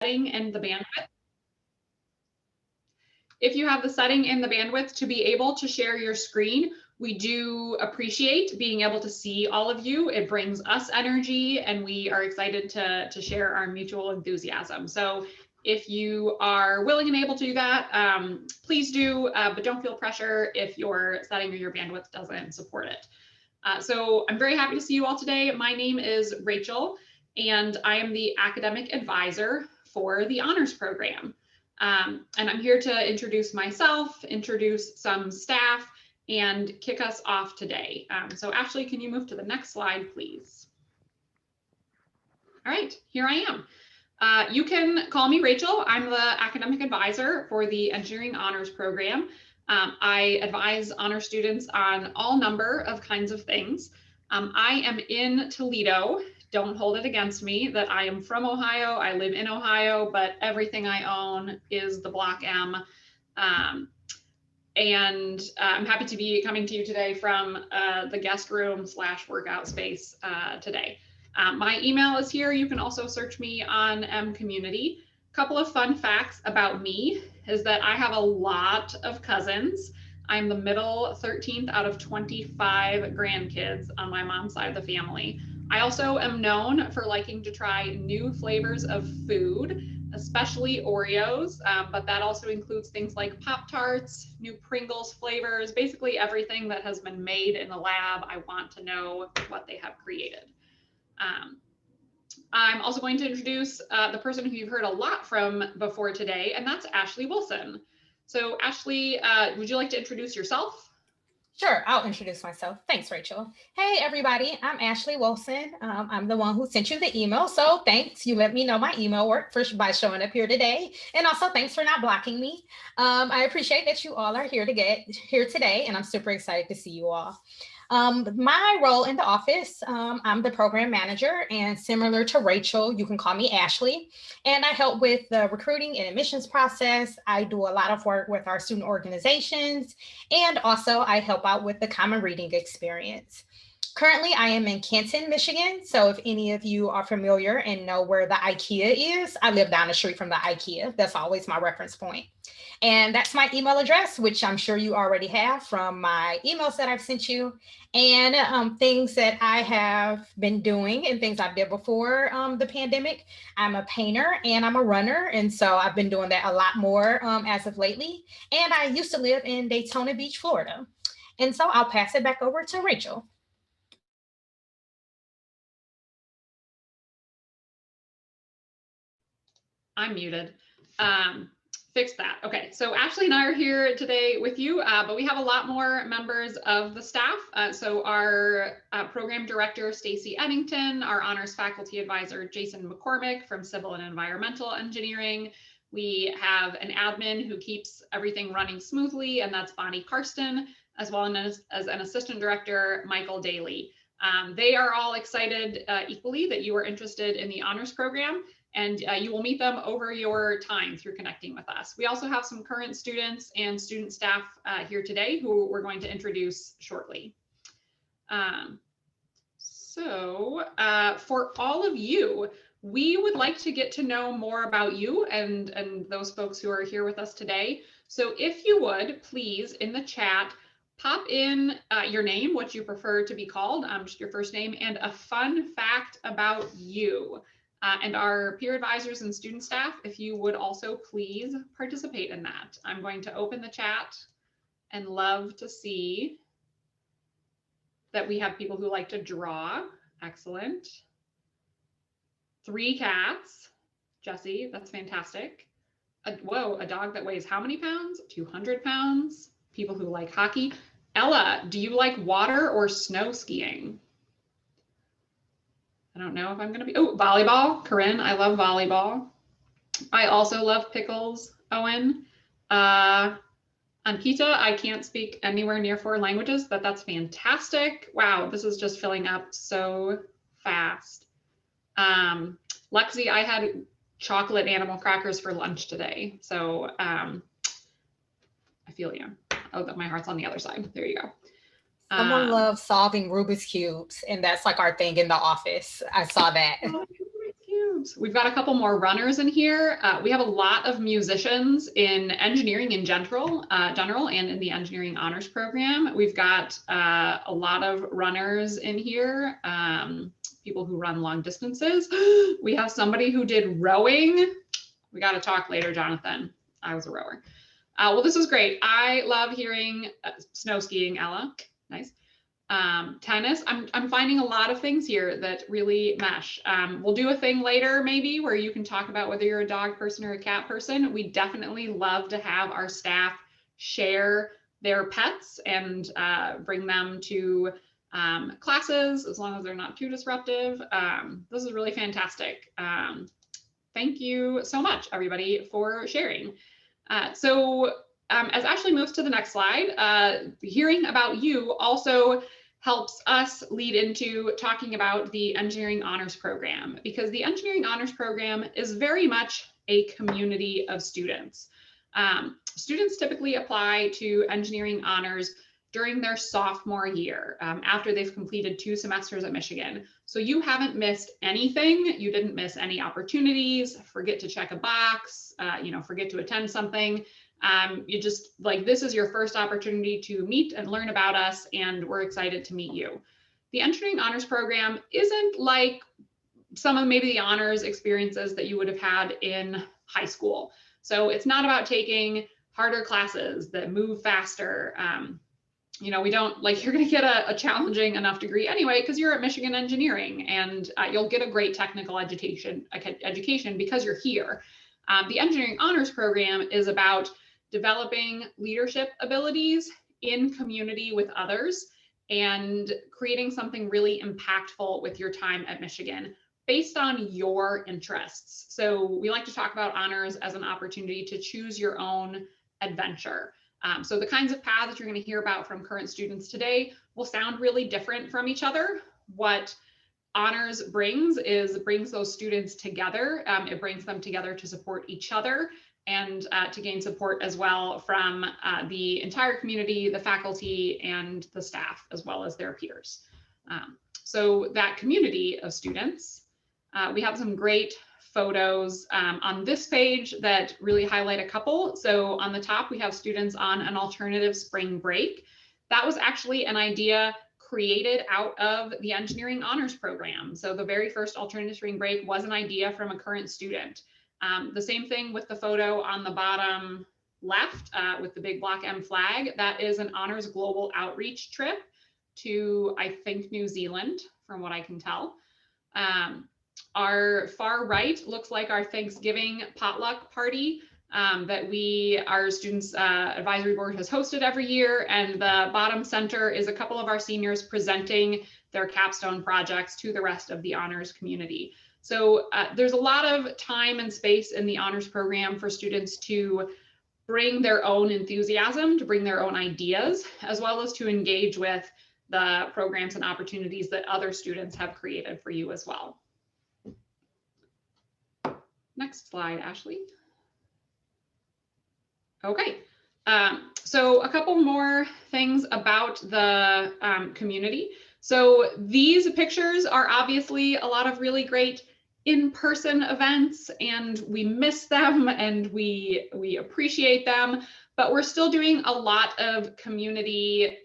setting and the bandwidth. If you have the setting and the bandwidth to be able to share your screen, we do appreciate being able to see all of you. It brings us energy and we are excited to share our mutual enthusiasm. So if you are willing and able to do that, please do, but don't feel pressure if your setting or your bandwidth doesn't support it. So I'm very happy to see you all today. My name is Rachel, and I am the academic advisor for the honors program. And I'm here to introduce myself, introduce some staff, and kick us off today. So Ashley, can you move to the next slide, please? All right, here I am. You can call me Rachel. I'm the academic advisor for the engineering honors program. I advise honor students on all number of kinds of things. I am in Toledo. Don't hold it against me that I am from Ohio. I live in Ohio, but everything I own is the Block M. And I'm happy to be coming to you today from the guest room / workout space today. My email is here. You can also search me on M Community. A couple of fun facts about me is that I have a lot of cousins. I'm the middle 13th out of 25 grandkids on my mom's side of the family. I also am known for liking to try new flavors of food, especially Oreos, but that also includes things like Pop-Tarts, new Pringles flavors, basically everything that has been made in the lab. I want to know what they have created. I'm also going to introduce the person who you've heard a lot from before today, and that's Ashley Wilson. So Ashley, would you like to introduce yourself? Sure, I'll introduce myself. Thanks, Rachel. Hey, everybody, I'm Ashley Wilson. I'm the one who sent you the email, so thanks. You let me know my email work by showing up here today, and also thanks for not blocking me. I appreciate that you all are here today, and I'm super excited to see you all. My role in the office, I'm the program manager, and similar to Rachel, you can call me Ashley. And I help with the recruiting and admissions process. I do a lot of work with our student organizations, and also I help out with the common reading experience. Currently, I am in Canton, Michigan. So if any of you are familiar and know where the IKEA is, I live down the street from the IKEA. That's always my reference point. And that's my email address, which I'm sure you already have from my emails that I've sent you, and things that I have been doing and things I did before the pandemic. I'm a painter and I'm a runner. And so I've been doing that a lot more as of lately. And I used to live in Daytona Beach, Florida. And so I'll pass it back over to Rachel. I'm muted. Fix that. Okay, so Ashley and I are here today with you, but we have a lot more members of the staff. So our program director, Stacy Eddington, our honors faculty advisor, Jason McCormick from Civil and Environmental Engineering. We have an admin who keeps everything running smoothly, and that's Bonnie Karsten, as well as an assistant director, Michael Daly. They are all excited equally that you are interested in the honors program, and you will meet them over your time through connecting with us. We also have some current students and student staff here today who we're going to introduce shortly. For all of you, we would like to get to know more about you and those folks who are here with us today. So if you would, please, in the chat, pop in your name, what you prefer to be called, just your first name, and a fun fact about you. And our peer advisors and student staff, if you would also please participate in that. I'm going to open the chat and love to see that we have people who like to draw. Excellent. 3 cats. Jesse, that's fantastic. Whoa, a dog that weighs how many pounds? 200 pounds. People who like hockey. Ella, do you like water or snow skiing? I don't know if I'm gonna be, oh, volleyball, Corinne, I love volleyball. I also love pickles, Owen. Ankita, I can't speak anywhere near 4 languages, but that's fantastic. Wow, this is just filling up so fast. Lexi, I had chocolate animal crackers for lunch today. So I feel you. Oh, my heart's on the other side. There you go. Someone loves solving Rubik's Cubes, and that's like our thing in the office. I saw that. Rubik's cute. We've got a couple more runners in here. We have a lot of musicians in engineering in general and in the engineering honors program. We've got a lot of runners in here, people who run long distances. We have somebody who did rowing. We got to talk later, Jonathan. I was a rower. Well, this is great. I love hearing snow skiing, Ella. Nice. Tennis. I'm finding a lot of things here that really mesh. We'll do a thing later maybe where you can talk about whether you're a dog person or a cat person. We definitely love to have our staff share their pets and bring them to classes as long as they're not too disruptive. This is really fantastic. Thank you so much, everybody, for sharing. As Ashley moves to the next slide, hearing about you also helps us lead into talking about the engineering honors program, because the engineering honors program is very much a community of students. Students typically apply to engineering honors during their sophomore year, after they've completed 2 semesters at Michigan. So you haven't missed anything. You didn't miss any opportunities, forget to check a box, forget to attend something. You just this is your first opportunity to meet and learn about us, and we're excited to meet you. The engineering honors program isn't like some of maybe the honors experiences that you would have had in high school. So it's not about taking harder classes that move faster. We don't you're going to get a challenging enough degree anyway, because you're at Michigan Engineering, and you'll get a great technical education because you're here. The engineering honors program is about developing leadership abilities in community with others and creating something really impactful with your time at Michigan based on your interests. So we like to talk about honors as an opportunity to choose your own adventure. So the kinds of paths that you're going to hear about from current students today will sound really different from each other. What honors brings those students together. It brings them together to support each other and to gain support as well from the entire community, the faculty, and the staff, as well as their peers. So that community of students, we have some great photos on this page that really highlight a couple. So on the top, we have students on an alternative spring break. That was actually an idea created out of the engineering honors program. So the very first alternative spring break was an idea from a current student. The same thing with the photo on the bottom left with the big Block M flag. That is an honors global outreach trip to, I think, New Zealand, from what I can tell. Our far right looks like our Thanksgiving potluck party that our students advisory board has hosted every year. And the bottom center is a couple of our seniors presenting their capstone projects to the rest of the honors community. So there's a lot of time and space in the honors program for students to bring their own enthusiasm, to bring their own ideas, as well as to engage with the programs and opportunities that other students have created for you as well. Next slide, Ashley. Okay, so a couple more things about the community. So these pictures are obviously a lot of really great in-person events, and we miss them and we appreciate them, but we're still doing a lot of community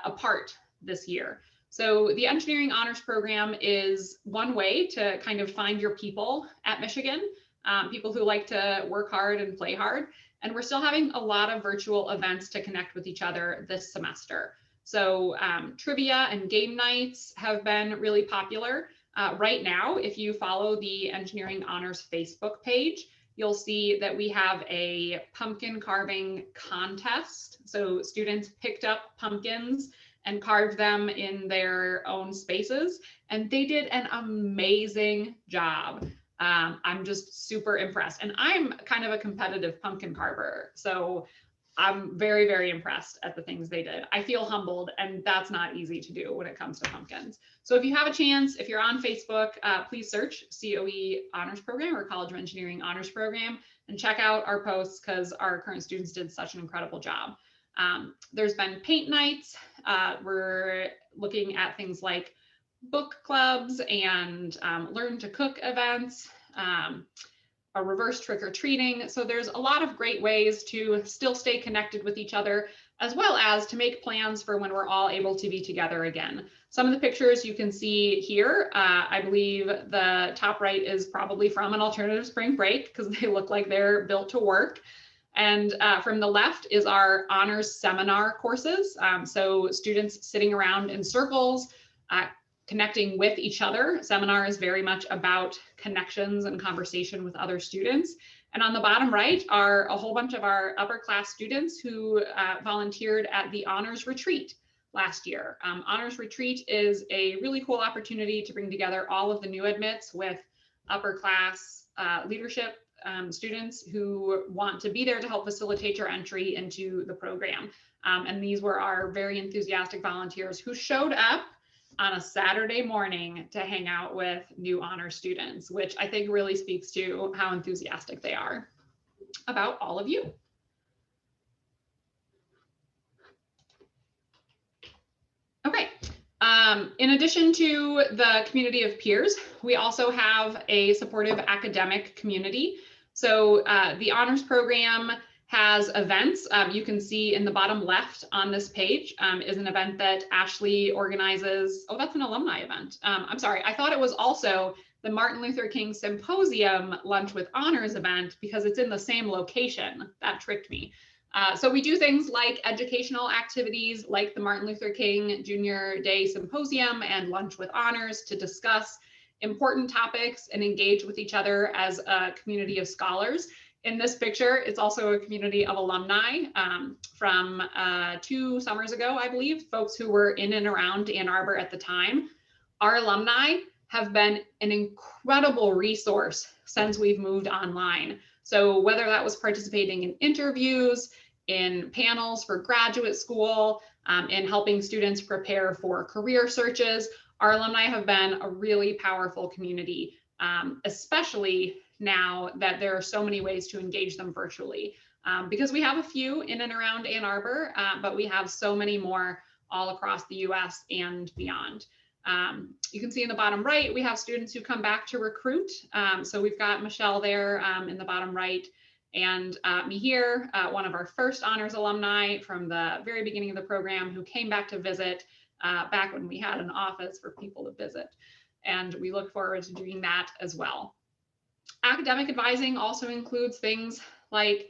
apart this year. So the engineering honors program is one way to kind of find your people at Michigan, people who like to work hard and play hard. And we're still having a lot of virtual events to connect with each other this semester. So trivia and game nights have been really popular. Right now, if you follow the Engineering Honors Facebook page, you'll see that we have a pumpkin carving contest. So students picked up pumpkins and carved them in their own spaces, and they did an amazing job. I'm just super impressed, and I'm kind of a competitive pumpkin carver, so I'm very, very impressed at the things they did. I feel humbled, and that's not easy to do when it comes to pumpkins. So if you have a chance, if you're on Facebook, please search COE Honors Program or College of Engineering Honors Program and check out our posts, because our current students did such an incredible job. There's been paint nights. We're looking at things like book clubs and learn to cook events. a reverse trick-or-treating. So there's a lot of great ways to still stay connected with each other, as well as to make plans for when we're all able to be together again. Some of the pictures you can see here, I believe the top right is probably from an alternative spring break because they look like they're built to work. And from the left is our honors seminar courses. So students sitting around in circles, connecting with each other. Seminar is very much about connections and conversation with other students. And on the bottom right are a whole bunch of our upper class students who volunteered at the Honors Retreat last year. Honors Retreat is a really cool opportunity to bring together all of the new admits with upper class leadership students who want to be there to help facilitate your entry into the program. And these were our very enthusiastic volunteers who showed up on a Saturday morning to hang out with new honor students, which I think really speaks to how enthusiastic they are about all of you. Okay, in addition to the community of peers, we also have a supportive academic community. So the honors program has events. You can see in the bottom left on this page is an event that Ashley organizes. Oh, that's an alumni event. I'm sorry, I thought it was also the Martin Luther King Symposium Lunch with Honors event because it's in the same location. That tricked me. So we do things like educational activities like the Martin Luther King Jr. Day Symposium and Lunch with Honors to discuss important topics and engage with each other as a community of scholars. In this picture, it's also a community of alumni from 2 summers ago, I believe, folks who were in and around Ann Arbor at the time. Our alumni have been an incredible resource since we've moved online. So whether that was participating in interviews, in panels for graduate school, in helping students prepare for career searches, our alumni have been a really powerful community, especially now that there are so many ways to engage them virtually. Because we have a few in and around Ann Arbor, but we have so many more all across the US and beyond. You can see in the bottom right, we have students who come back to recruit. So we've got Michelle there in the bottom right, and me here, one of our first honors alumni from the very beginning of the program who came back to visit back when we had an office for people to visit. And we look forward to doing that as well. Academic advising also includes things like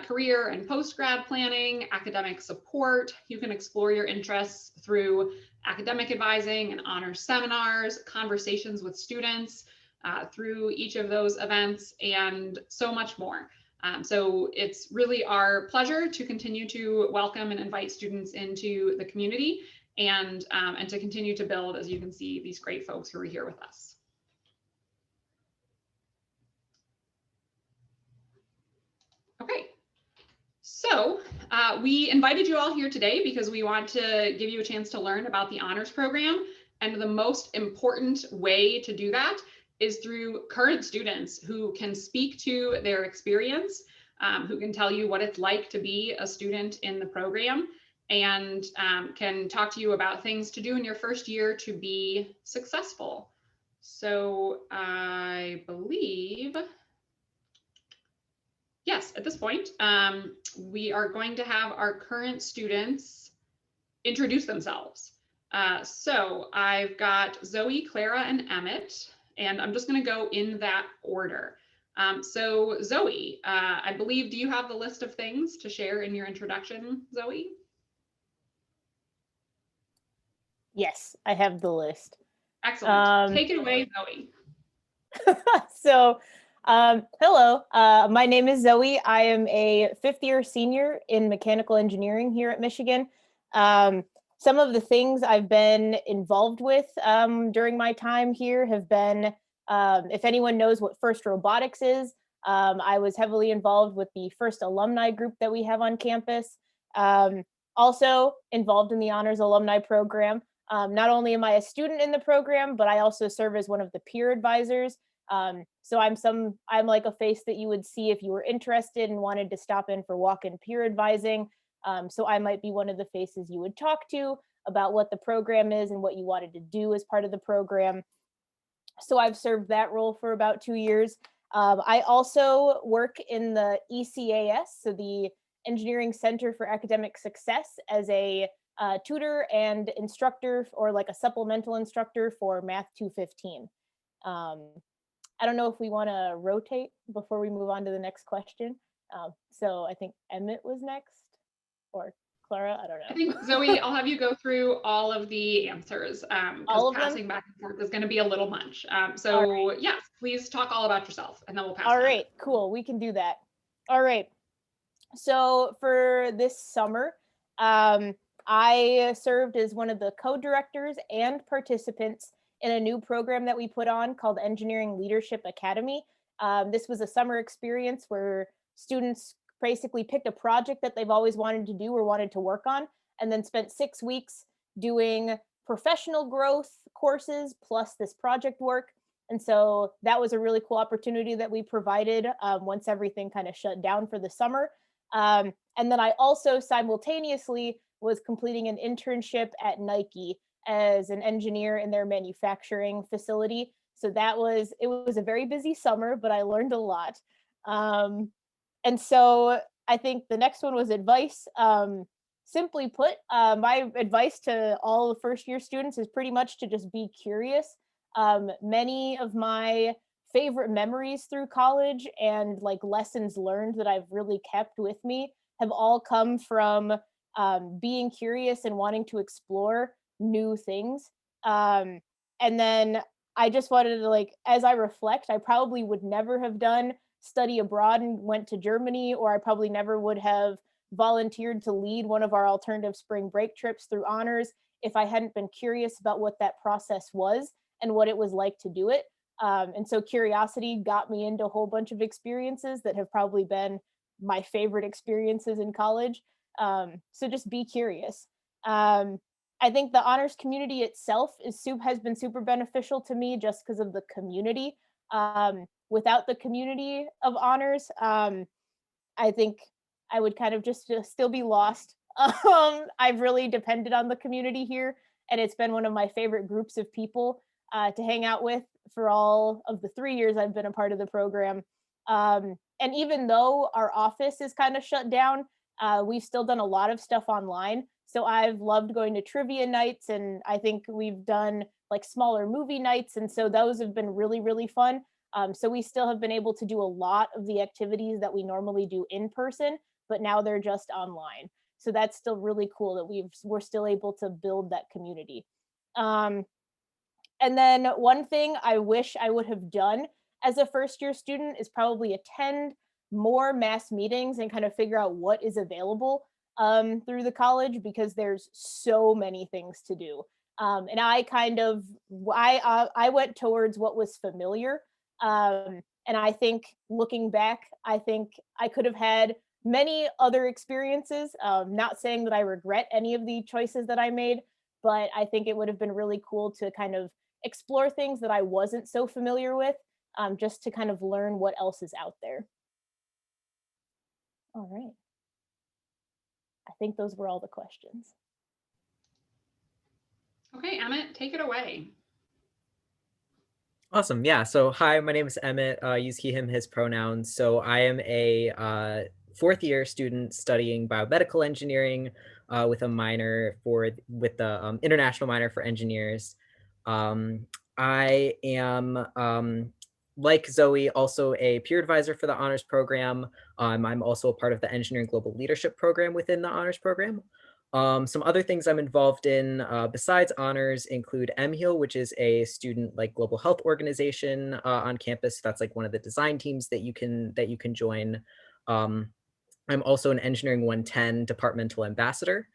career and post-grad planning, academic support. You can explore your interests through academic advising and honors seminars, conversations with students through each of those events, and so much more. So it's really our pleasure to continue to welcome and invite students into the community and to continue to build, as you can see, these great folks who are here with us. Okay, so we invited you all here today because we want to give you a chance to learn about the honors program. And the most important way to do that is through current students who can speak to their experience, who can tell you what it's like to be a student in the program, and can talk to you about things to do in your first year to be successful. So I believe, yes, at this point, we are going to have our current students introduce themselves. So I've got Zoe, Clara, and Emmett, and I'm just going to go in that order. So Zoe, I believe, do you have the list of things to share in your introduction, Zoe? Yes, I have the list. Excellent. Take it away, Zoe. So, hello, my name is Zoe. I am a 5th-year senior in mechanical engineering here at Michigan. Some of the things I've been involved with during my time here have been, if anyone knows what FIRST Robotics is, I was heavily involved with the FIRST alumni group that we have on campus. Also involved in the Honors Alumni Program. Not only am I a student in the program, but I also serve as one of the peer advisors. So I'm like a face that you would see if you were interested and wanted to stop in for walk-in peer advising. So I might be one of the faces you would talk to about what the program is and what you wanted to do as part of the program. So I've served that role for about 2 years. I also work in the ECAS, so the Engineering Center for Academic Success, as a tutor and instructor, or like a supplemental instructor for Math 215. Um, I don't know if we want to rotate before we move on to the next question. So I think Emmett was next, or Clara, I don't I know. think, Zoe, I'll have you go through all of the answers because All of them? passing back and forth is going to be a little much. All So yes, please talk all about yourself and then we'll pass All back. right, cool. We can do that. All right. So for this summer, I served as one of the co-directors and participants in a new program that we put on called Engineering Leadership Academy. This was a summer experience where students basically picked a project that they've always wanted to do or wanted to work on, and then spent 6 weeks doing professional growth courses plus this project work. And so that was a really cool opportunity that we provided once everything kind of shut down for the summer. And then I also simultaneously was completing an internship at Nike as an engineer in their manufacturing facility. So it was a very busy summer, but I learned a lot. And so I think the next one was advice. Simply put, my advice to all the first year students is pretty much to just be curious. Many of my favorite memories through college and like lessons learned that I've really kept with me have all come from being curious and wanting to explore new things. And then I just wanted to, like, as I reflect, I probably would never have done study abroad and went to Germany, or I probably never would have volunteered to lead one of our alternative spring break trips through honors if I hadn't been curious about what that process was and what it was like to do it. And so curiosity got me into a whole bunch of experiences that have probably been my favorite experiences in college. So just be curious. I think the honors community itself has been super beneficial to me just because of the community. Without the community of honors, I think I would kind of just still be lost. I've really depended on the community here, and it's been one of my favorite groups of people to hang out with for all of the 3 years I've been a part of the program. And even though our office is kind of shut down, we've still done a lot of stuff online. So I've loved going to trivia nights, and I think we've done like smaller movie nights. And so those have been really, really fun. So we still have been able to do a lot of the activities that we normally do in person, but now they're just online. So that's still really cool that we're still able to build that community. And then one thing I wish I would have done as a first year student is probably attend more mass meetings and kind of figure out what is available through the college, because there's so many things to do. And I went towards what was familiar. And I think looking back, I think I could have had many other experiences. Not saying that I regret any of the choices that I made, but I think it would have been really cool to kind of explore things that I wasn't so familiar with, just to kind of learn what else is out there. All right. I think those were all the questions. Okay, Emmett, take it away. Awesome. Yeah. So hi, my name is Emmett. Use he, him, his pronouns. So I am a fourth year student studying biomedical engineering with a minor with the international minor for engineers. I am like Zoe, also a peer advisor for the honors program. I'm also a part of the engineering global leadership program within the honors program. Some other things I'm involved in besides honors include MHEAL, which is a student like global health organization on campus. That's like one of the design teams that you can join. I'm also an Engineering 110 departmental ambassador.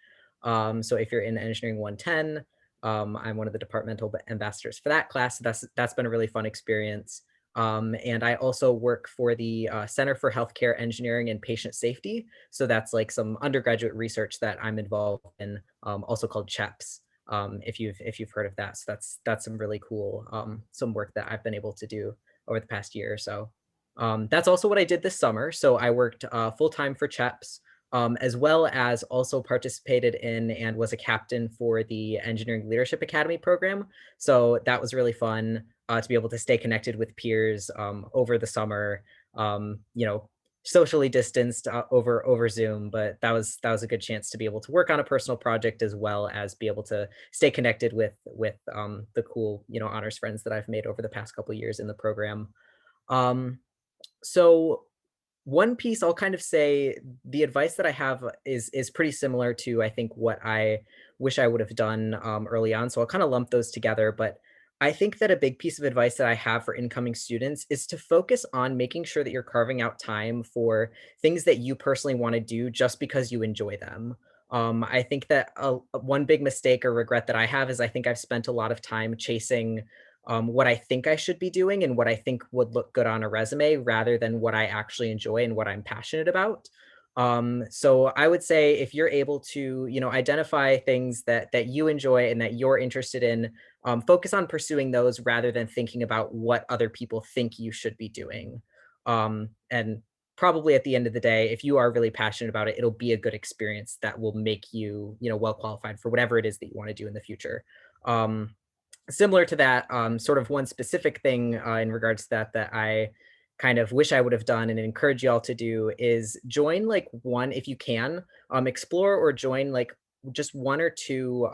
So if you're in Engineering 110, I'm one of the departmental ambassadors for that class. So that's been a really fun experience. And I also work for the Center for Healthcare Engineering and Patient Safety. So that's like some undergraduate research that I'm involved in, also called CHEPS, if you've heard of that. So that's some really cool, some work that I've been able to do over the past year or so. That's also what I did this summer. So I worked full-time for CHEPS. as well as also participated in and was a captain for the Engineering Leadership Academy program. So that was really fun to be able to stay connected with peers over the summer, you know, socially distanced over Zoom, but that was a good chance to be able to work on a personal project as well as be able to stay connected with the cool, you know, honors friends that I've made over the past couple years in the program. Um, so one piece I'll kind of say the advice that I have is pretty similar to I think what I wish I would have done early on. So I'll kind of lump those together. But I think that a big piece of advice that I have for incoming students is to focus on making sure that you're carving out time for things that you personally want to do just because you enjoy them. I think that one big mistake or regret that I have is I think I've spent a lot of time chasing what I think I should be doing and what I think would look good on a resume rather than what I actually enjoy and what I'm passionate about. So I would say if you're able to, you know, identify things that you enjoy and that you're interested in, focus on pursuing those rather than thinking about what other people think you should be doing. And probably at the end of the day, if you are really passionate about it, it'll be a good experience that will make you, you know, well qualified for whatever it is that you want to do in the future. Similar to that, sort of one specific thing in regards to that I kind of wish I would have done and encourage y'all to do is join like one, if you can, explore or join like just one or two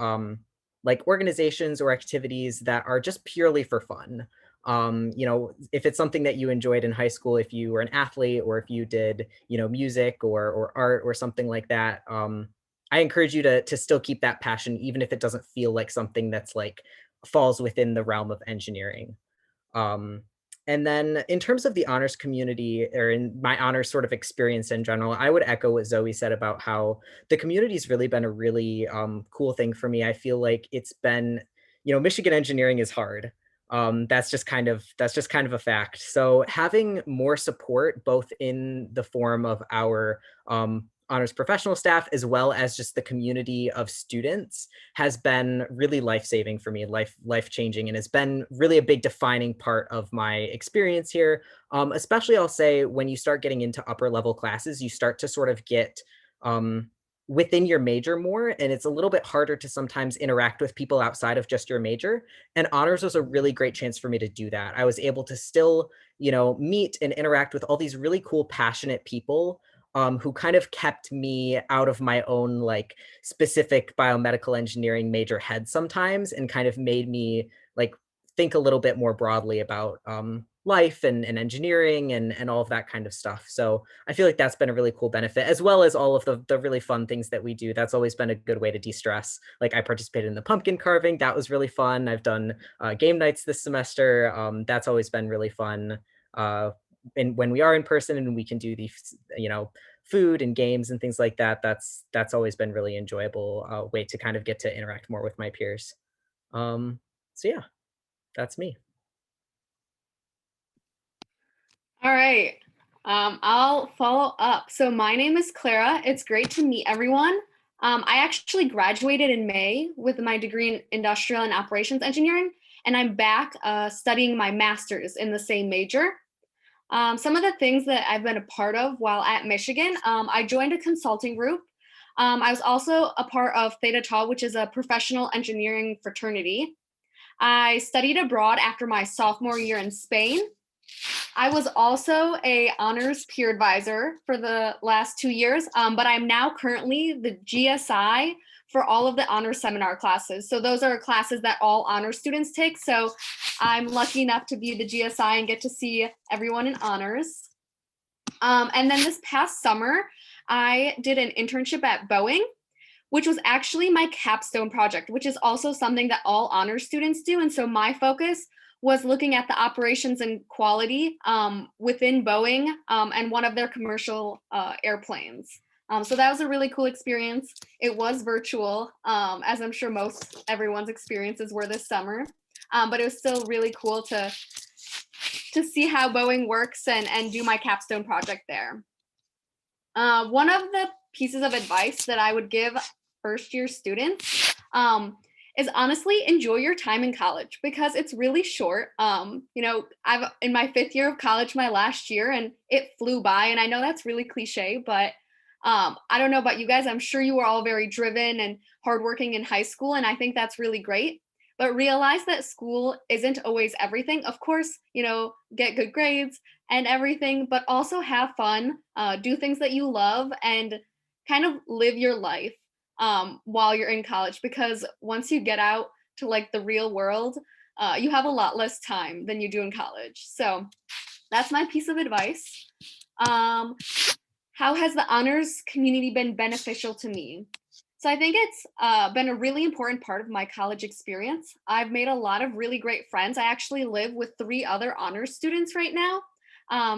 like organizations or activities that are just purely for fun. You know, if it's something that you enjoyed in high school, if you were an athlete or if you did, you know, music or art or something like that, I encourage you to still keep that passion, even if it doesn't feel like something that's like falls within the realm of engineering. Um, and then in terms of the honors community or in my honors sort of experience in general, I would echo what Zoe said about how the community's really been a really cool thing for me. I feel like it's been, you know, Michigan engineering is hard. That's just kind of a fact. So having more support, both in the form of our honors professional staff as well as just the community of students has been really life-saving for me, life-changing, and has been really a big defining part of my experience here. Especially I'll say when you start getting into upper level classes, you start to sort of get within your major more, and it's a little bit harder to sometimes interact with people outside of just your major. And honors was a really great chance for me to do that. I was able to still, you know, meet and interact with all these really cool, passionate people who kind of kept me out of my own like specific biomedical engineering major head sometimes and kind of made me like think a little bit more broadly about life and engineering and all of that kind of stuff. So I feel like that's been a really cool benefit, as well as all of the really fun things that we do. That's always been a good way to de-stress. Like I participated in the pumpkin carving. That was really fun. I've done game nights this semester. That's always been really fun. And when we are in person and we can do these, you know, food and games and things like that, that's always been really enjoyable way to kind of get to interact more with my peers. So yeah, that's me. All right. I'll follow up. So my name is Clara. It's great to meet everyone. I actually graduated in May with my degree in industrial and operations engineering, and I'm back studying my master's in the same major. Some of the things that I've been a part of while at Michigan, I joined a consulting group. I was also a part of Theta Tau, which is a professional engineering fraternity. I studied abroad after my sophomore year in Spain. I was also a honors peer advisor for the last 2 years, but I'm now currently the GSI for all of the honors seminar classes. So those are classes that all honors students take. So I'm lucky enough to be the GSI and get to see everyone in honors. And then this past summer, I did an internship at Boeing, which was actually my capstone project, which is also something that all honors students do. And so my focus was looking at the operations and quality within Boeing and one of their commercial airplanes. So that was a really cool experience. It was virtual, as I'm sure most everyone's experiences were this summer, but it was still really cool to see how Boeing works and do my capstone project there. One of the pieces of advice that I would give first year students is honestly enjoy your time in college because it's really short. You know, I've in my 5th year of college, my last year, and it flew by. And I know that's really cliche, but I don't know about you guys. I'm sure you were all very driven and hardworking in high school, and I think that's really great. But realize that school isn't always everything. Of course, get good grades and everything, but also have fun, do things that you love, and kind of live your life while you're in college. Because once you get out to like the real world, you have a lot less time than you do in college. So that's my piece of advice. How has the honors community been beneficial to me? So I think it's been a really important part of my college experience. I've made a lot of really great friends. I actually live with 3 other honors students right now.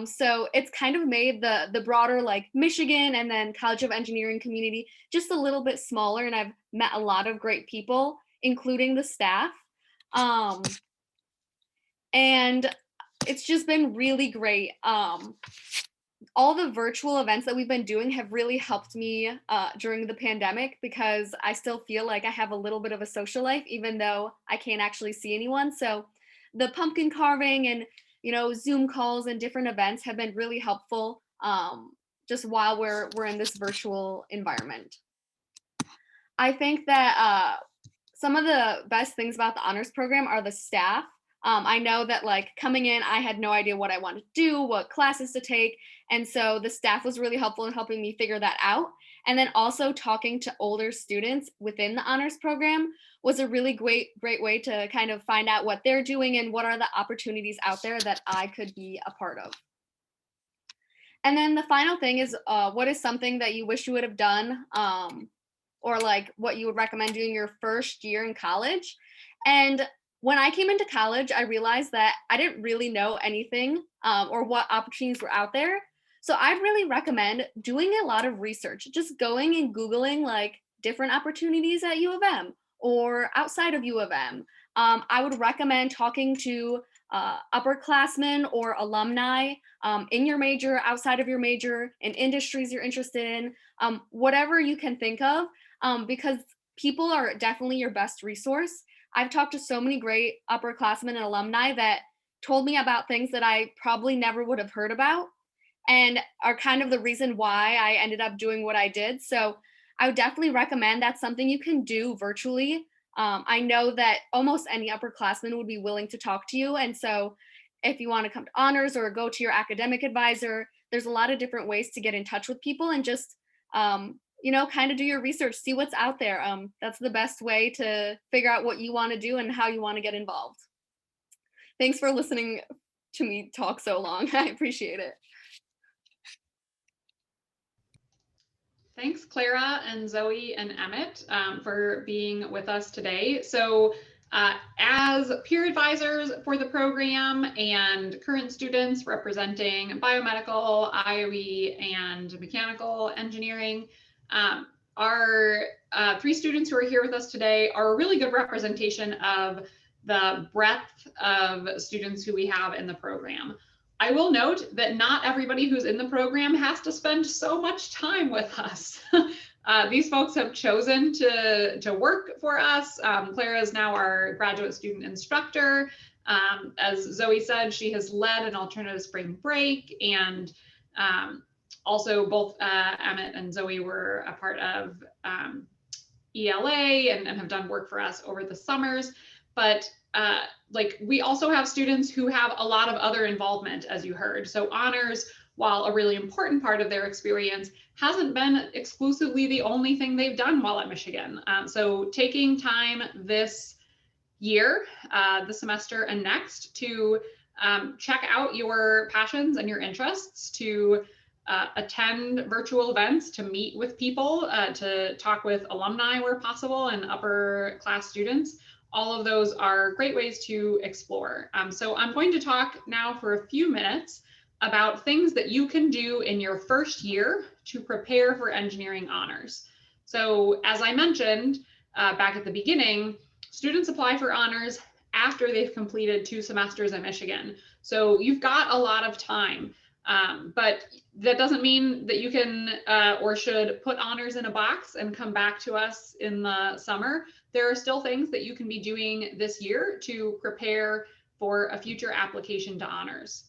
So it's kind of made the broader like Michigan and then College of Engineering community just a little bit smaller. And I've met a lot of great people, including the staff. And it's just been really great. All the virtual events that we've been doing have really helped me during the pandemic, because I still feel like I have a little bit of a social life, even though I can't actually see anyone. So the pumpkin carving and, Zoom calls and different events have been really helpful just while we're in this virtual environment. I think that some of the best things about the honors program are the staff. I know that like coming in, I had no idea what I wanted to do, what classes to take. And so the staff was really helpful in helping me figure that out. And then also talking to older students within the honors program was a really great way to kind of find out what they're doing and what are the opportunities out there that I could be a part of. And then the final thing is, what is something that you wish you would have done, or like what you would recommend doing your first year in college? And when I came into college, I realized that I didn't really know anything or what opportunities were out there. So I'd really recommend doing a lot of research, just going and Googling like different opportunities at U of M or outside of U of M. I would recommend talking to upperclassmen or alumni in your major, outside of your major, in industries you're interested in, whatever you can think of, because people are definitely your best resource. I've talked to so many great upperclassmen and alumni that told me about things that I probably never would have heard about and are kind of the reason why I ended up doing what I did. So I would definitely recommend that's something you can do virtually. I know that almost any upperclassman would be willing to talk to you. And so if you want to come to honors or go to your academic advisor, there's a lot of different ways to get in touch with people and just kind of do your research, see what's out there. That's the best way to figure out what you want to do and how you want to get involved. Thanks for listening to me talk so long. I appreciate it. Thanks, Clara and Zoe and Emmett, for being with us today. So as peer advisors for the program and current students representing biomedical, IOE, and mechanical engineering, our 3 students who are here with us today are a really good representation of the breadth of students who we have in the program. I will note that not everybody who's in the program has to spend so much time with us. These folks have chosen to work for us. Clara is now our graduate student instructor. As Zoe said, she has led an alternative spring break, and also both Emmett and Zoe were a part of ELA and have done work for us over the summers. But we also have students who have a lot of other involvement, as you heard. So honors, while a really important part of their experience, hasn't been exclusively the only thing they've done while at Michigan. So taking time this year, the semester and next, to check out your passions and your interests, to attend virtual events, to meet with people, to talk with alumni where possible and upper class students. All of those are great ways to explore. So I'm going to talk now for a few minutes about things that you can do in your first year to prepare for engineering honors. So as I mentioned back at the beginning, students apply for honors after they've completed 2 semesters at Michigan. So you've got a lot of time, but that doesn't mean that you can or should put honors in a box and come back to us in the summer. There are still things that you can be doing this year to prepare for a future application to honors.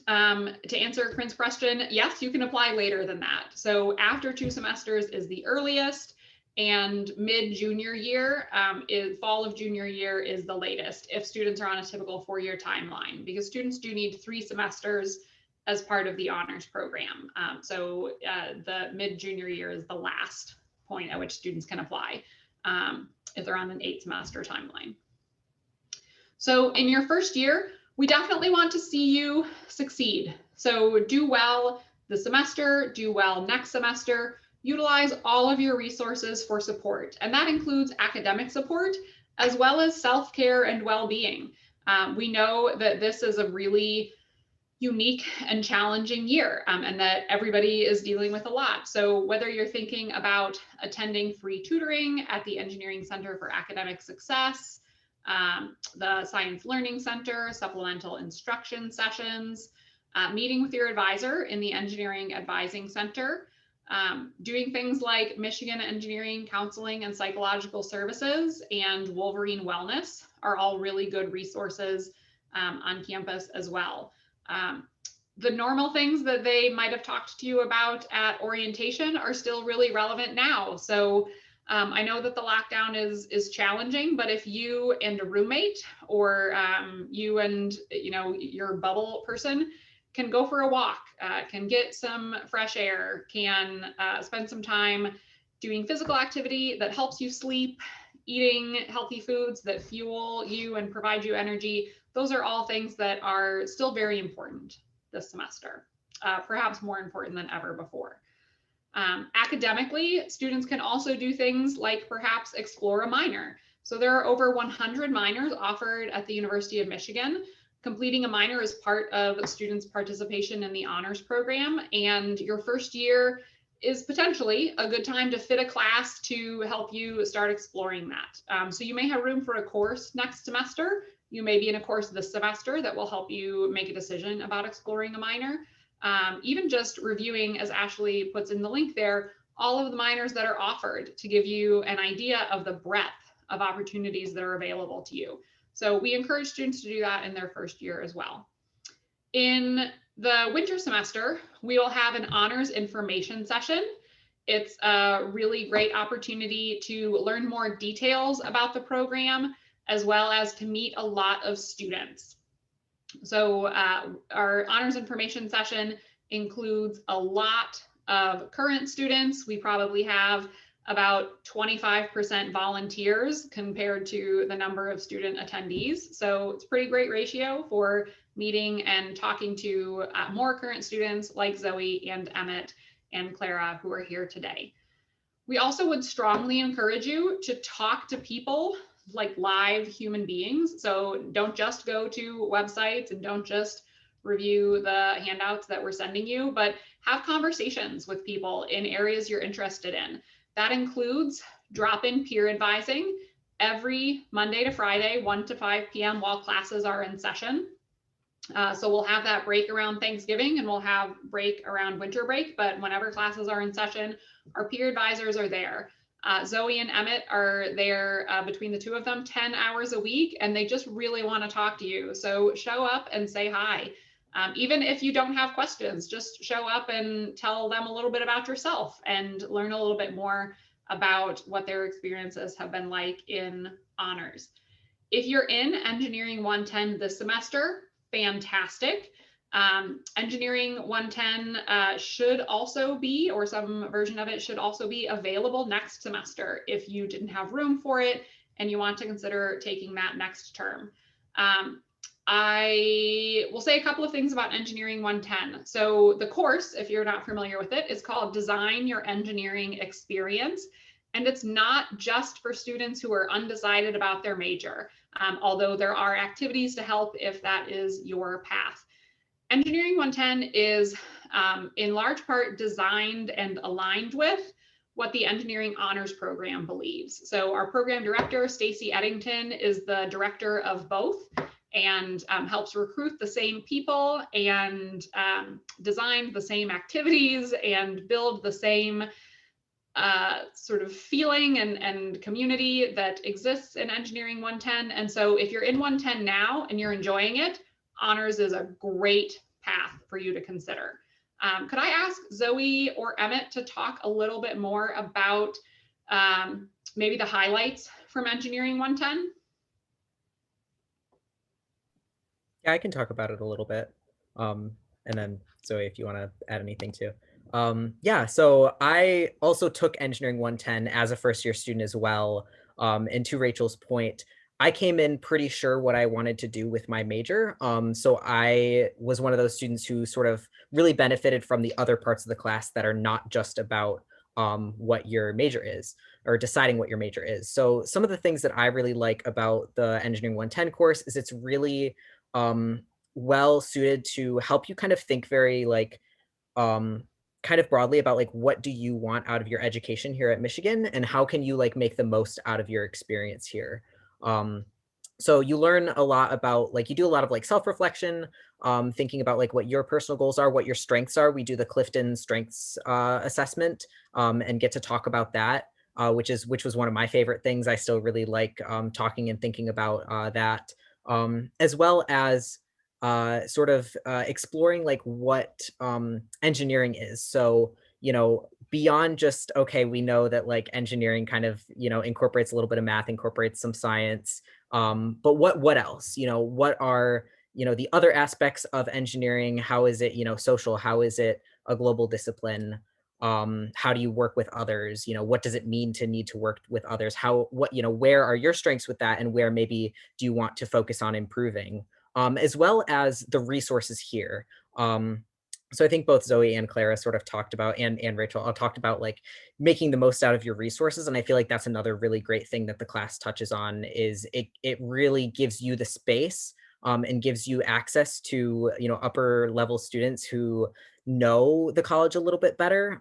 To answer Corinne's question, yes, you can apply later than that. So after 2 semesters is the earliest, and mid-junior year is fall of junior year is the latest if students are on a typical 4-year timeline, because students do need 3 semesters as part of the honors program. So the mid-junior year is the last point at which students can apply if they're on an 8-semester timeline. So in your first year, we definitely want to see you succeed. So do well this semester, do well next semester, utilize all of your resources for support. And that includes academic support, as well as self-care and well-being. We know that this is a really unique and challenging year, and that everybody is dealing with a lot. So whether you're thinking about attending free tutoring at the Engineering Center for Academic Success, the Science Learning Center, supplemental instruction sessions, meeting with your advisor in the Engineering Advising Center, doing things like Michigan Engineering Counseling and Psychological Services and Wolverine Wellness are all really good resources on campus as well. The normal things that they might have talked to you about at orientation are still really relevant now. So I know that the lockdown is challenging, but if you and a roommate or you and your bubble person can go for a walk, can get some fresh air, can spend some time doing physical activity that helps you sleep, eating healthy foods that fuel you and provide you energy, those are all things that are still very important this semester, perhaps more important than ever before. Academically, students can also do things like perhaps explore a minor. So there are over 100 minors offered at the University of Michigan. Completing a minor is part of students' participation in the honors program, and your first year is potentially a good time to fit a class to help you start exploring that. So you may have room for a course next semester. You may be in a course this semester that will help you make a decision about exploring a minor. Even just reviewing, as Ashley puts in the link there, all of the minors that are offered to give you an idea of the breadth of opportunities that are available to you. So we encourage students to do that in their first year as well. In the winter semester, we will have an honors information session. It's a really great opportunity to learn more details about the program, as well as to meet a lot of students. So our honors information session includes a lot of current students. We probably have about 25% volunteers compared to the number of student attendees. So it's a pretty great ratio for meeting and talking to more current students like Zoe and Emmett and Clara, who are here today. We also would strongly encourage you to talk to people like live human beings. So don't just go to websites and don't just review the handouts that we're sending you, but have conversations with people in areas you're interested in. That includes drop-in peer advising every Monday to Friday, 1 to 5 p.m. while classes are in session. So we'll have that break around Thanksgiving and we'll have break around winter break, but whenever classes are in session, our peer advisors are there. Zoe and Emmett are there between the two of them 10 hours a week, and they just really want to talk to you. So show up and say hi. Even if you don't have questions, just show up and tell them a little bit about yourself and learn a little bit more about what their experiences have been like in honors. If you're in Engineering 110 this semester, fantastic. Engineering 110 should also be, or some version of it should also be available next semester if you didn't have room for it and you want to consider taking that next term. I will say a couple of things about Engineering 110. So the course, if you're not familiar with it, is called Design Your Engineering Experience. And it's not just for students who are undecided about their major, although there are activities to help if that is your path. Engineering 110 is in large part designed and aligned with what the Engineering Honors Program believes. So our program director, Stacy Eddington, is the director of both and helps recruit the same people and design the same activities and build the same sort of feeling and community that exists in Engineering 110. And so if you're in 110 now and you're enjoying it, honors is a great path for you to consider. Could I ask Zoe or Emmett to talk a little bit more about maybe the highlights from Engineering 110? Yeah, I can talk about it a little bit. And then Zoe, if you want to add anything too. Yeah, so I also took Engineering 110 as a first year student as well. And to Rachel's point, I came in pretty sure what I wanted to do with my major. So I was one of those students who sort of really benefited from the other parts of the class that are not just about what your major is or deciding what your major is. So some of the things that I really like about the Engineering 110 course is it's really well suited to help you kind of think very like kind of broadly about like what do you want out of your education here at Michigan and how can you like make the most out of your experience here. So you learn a lot about like you do a lot of like self-reflection, thinking about like what your personal goals are, what your strengths are. We do the Clifton Strengths assessment and get to talk about that, which was one of my favorite things. I still really like talking and thinking about that, as well as sort of exploring like what engineering is. So, you know, beyond just, okay, we know that like engineering kind of, you know, incorporates a little bit of math, incorporates some science, but what else? You know, what are, you know, the other aspects of engineering? How is it, you know, social? How is it a global discipline? How do you work with others? You know, what does it mean to need to work with others? What, you know, where are your strengths with that? And where maybe do you want to focus on improving? As well as the resources here. So I think both Zoe and Clara sort of talked about, and Rachel all talked about like making the most out of your resources. And I feel like that's another really great thing that the class touches on is it really gives you the space and gives you access to, you know, upper level students who know the college a little bit better,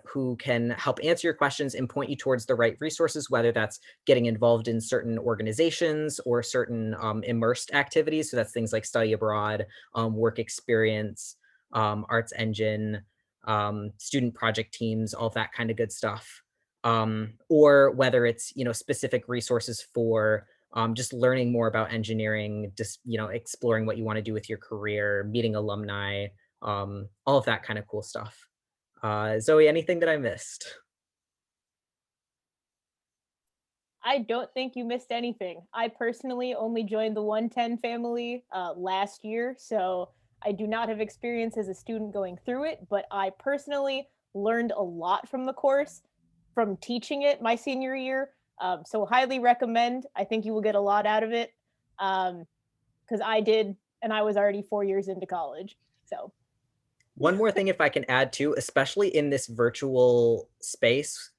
who can help answer your questions and point you towards the right resources, whether that's getting involved in certain organizations or certain immersed activities. So that's things like study abroad, work experience, arts engine, student project teams, all that kind of good stuff. Or whether it's, you know, specific resources for just learning more about engineering, just, you know, exploring what you want to do with your career, meeting alumni, all of that kind of cool stuff. Zoe, anything that I missed? I don't think you missed anything. I personally only joined the 110 family last year, so I do not have experience as a student going through it, but I personally learned a lot from the course from teaching it my senior year. So highly recommend. I think you will get a lot out of it because I did, and I was already 4 years into college. So one more thing, if I can add too, especially in this virtual space,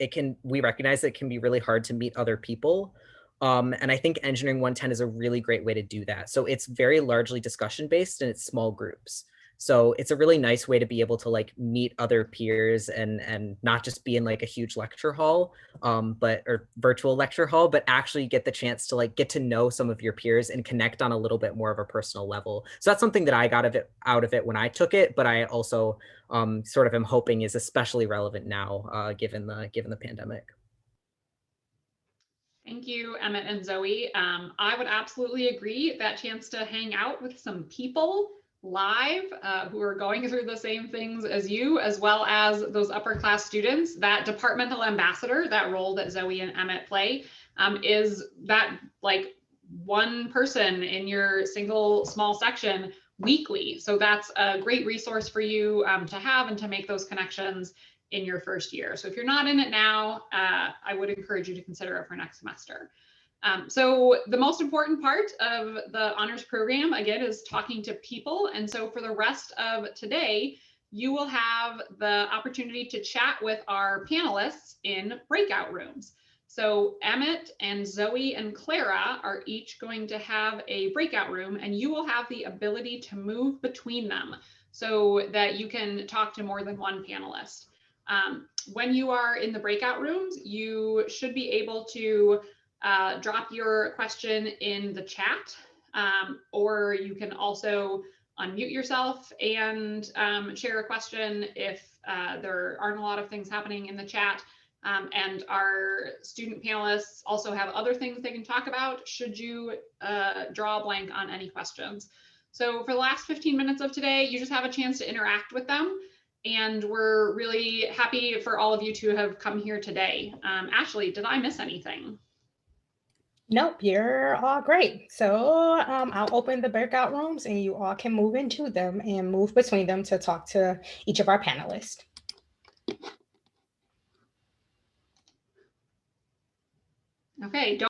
we recognize that it can be really hard to meet other people. And I think Engineering 110 is a really great way to do that. So it's very largely discussion based and it's small groups. So it's a really nice way to be able to like meet other peers and not just be in like a huge lecture hall, or virtual lecture hall, but actually get the chance to like get to know some of your peers and connect on a little bit more of a personal level. So that's something that I got out of it when I took it, but I also sort of am hoping is especially relevant now, given the pandemic. Thank you, Emmett and Zoe. I would absolutely agree. That chance to hang out with some people live who are going through the same things as you, as well as those upper class students, that departmental ambassador, that role that Zoe and Emmett play, is that like one person in your single small section weekly. So that's a great resource for you to have and to make those connections in your first year. So if you're not in it now, I would encourage you to consider it for next semester. So the most important part of the honors program, again, is talking to people. And so for the rest of today, you will have the opportunity to chat with our panelists in breakout rooms. So Emmett and Zoe and Clara are each going to have a breakout room, and you will have the ability to move between them so that you can talk to more than one panelist. When you are in the breakout rooms, you should be able to drop your question in the chat, or you can also unmute yourself and share a question if there aren't a lot of things happening in the chat. And our student panelists also have other things they can talk about should you draw a blank on any questions. So for the last 15 minutes of today, you just have a chance to interact with them. And we're really happy for all of you to have come here today. Ashley, did I miss anything? Nope, you're all great. So I'll open the breakout rooms and you all can move into them and move between them to talk to each of our panelists. Okay.